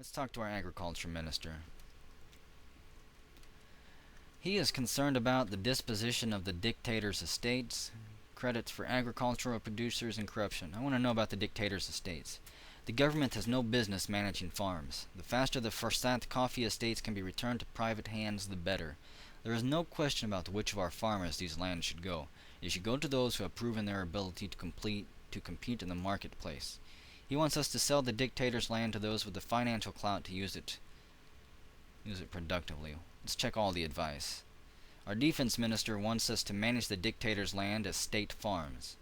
Let's talk to our agriculture minister. He is concerned about the disposition of the dictator's estates, credits for agricultural producers, and corruption. I want to know about the dictator's estates. The government has no business managing farms. The faster the Farsant coffee estates can be returned to private hands, the better. There is no question about which of our farmers these lands should go. They should go to those who have proven their ability to compete in the marketplace. He wants us to sell the dictator's land to those with the financial clout to use it productively. Let's check all the advice. Our defense minister wants us to manage the dictator's land as state farms.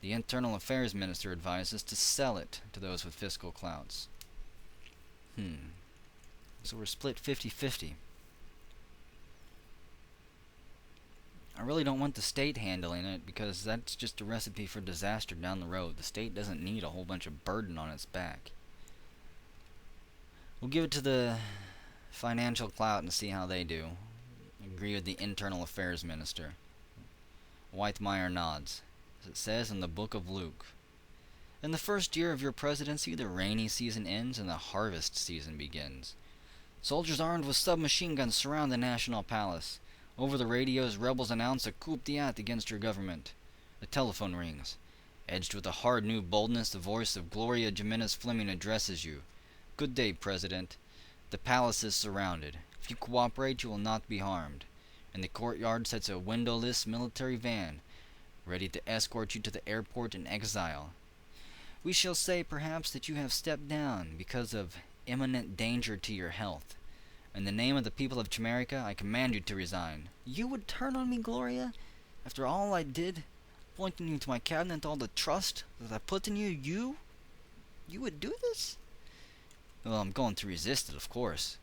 The internal affairs minister advises to sell it to those with fiscal clouts. So we're split 50-50. I really don't want the state handling it because that's just a recipe for disaster down the road. The state doesn't need a whole bunch of burden on its back. We'll give it to the financial clout and see how they do. Agree with the internal affairs minister. Whitemeyer nods. As it says in the book of Luke, in the first year of your presidency, the rainy season ends and the harvest season begins. Soldiers armed with submachine guns surround the National Palace. Over the radios, rebels announce a coup d'etat against your government. The telephone rings. Edged with a hard new boldness, the voice of Gloria Jimenez Fleming addresses you. Good day, President. The palace is surrounded. If you cooperate, you will not be harmed. In the courtyard sits a windowless military van, ready to escort you to the airport in exile. We shall say, perhaps, that you have stepped down because of imminent danger to your health. In the name of the people of Chimerica, I command you to resign. You would turn on me, Gloria? After all I did, appointing you to my cabinet, all the trust that I put in you, you would do this? Well, I'm going to resist it, of course.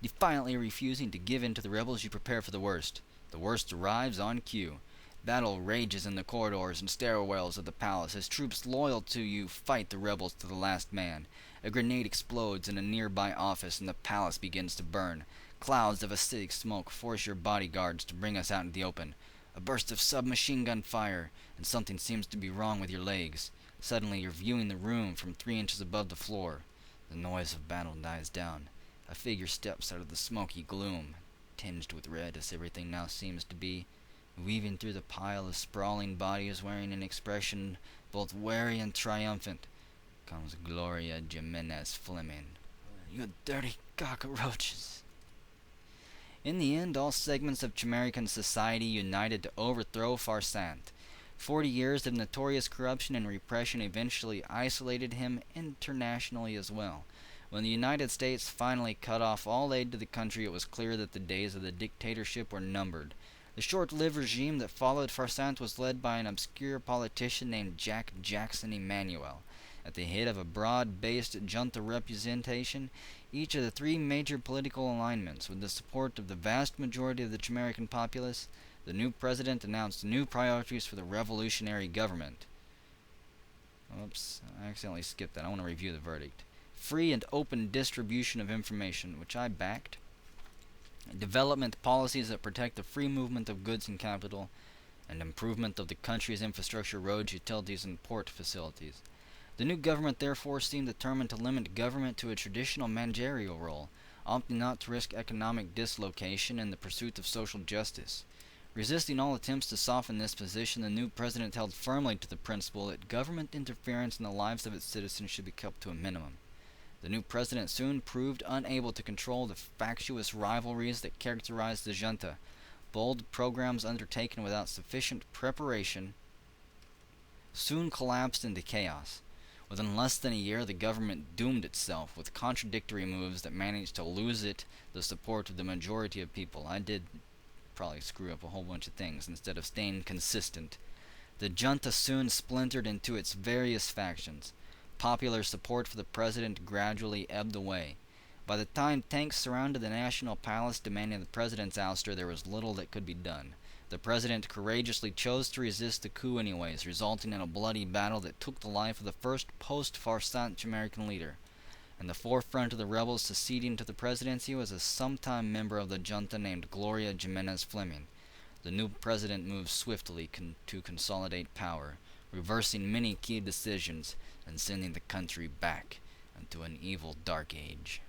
Defiantly refusing to give in to the rebels, you prepare for the worst. The worst arrives on cue. Battle rages in the corridors and stairwells of the palace as troops loyal to you fight the rebels to the last man. A grenade explodes in a nearby office and the palace begins to burn. Clouds of acidic smoke force your bodyguards to bring us out in the open. A burst of submachine gun fire, and something seems to be wrong with your legs. Suddenly you're viewing the room from 3 inches above the floor. The noise of battle dies down. A figure steps out of the smoky gloom, tinged with red as everything now seems to be. Weaving through the pile of sprawling bodies wearing an expression both wary and triumphant, comes Gloria Jimenez Fleming. You dirty cockroaches. In the end, all segments of Chimerican society united to overthrow Farsant. 40 years of notorious corruption and repression eventually isolated him internationally as well. When the United States finally cut off all aid to the country, it was clear that the days of the dictatorship were numbered. The short-lived regime that followed Farsant was led by an obscure politician named Jack Jackson Emanuel. At the head of a broad-based junta representation, each of the 3 major political alignments, with the support of the vast majority of the Chimerican populace, the new president announced new priorities for the revolutionary government. Oops, I accidentally skipped that. I want to review the verdict. Free and open distribution of information, which I backed. Development policies that protect the free movement of goods and capital, and improvement of the country's infrastructure, roads, utilities, and port facilities. The new government therefore seemed determined to limit government to a traditional managerial role, opting not to risk economic dislocation in the pursuit of social justice. Resisting all attempts to soften this position, the new president held firmly to the principle that government interference in the lives of its citizens should be kept to a minimum. The new president soon proved unable to control the factious rivalries that characterized the junta. Bold programs undertaken without sufficient preparation soon collapsed into chaos. Within less than a year, the government doomed itself with contradictory moves that managed to lose it the support of the majority of people. I did probably screw up a whole bunch of things instead of staying consistent. The junta soon splintered into its various factions. Popular support for the president gradually ebbed away. By the time tanks surrounded the National Palace demanding the president's ouster, there was little that could be done. The president courageously chose to resist the coup anyways, resulting in a bloody battle that took the life of the first post-Farsant American leader. In the forefront of the rebels succeeding to the presidency was a sometime member of the junta named Gloria Jimenez Fleming. The new president moved swiftly to consolidate power, reversing many key decisions and sending the country back into an evil dark age.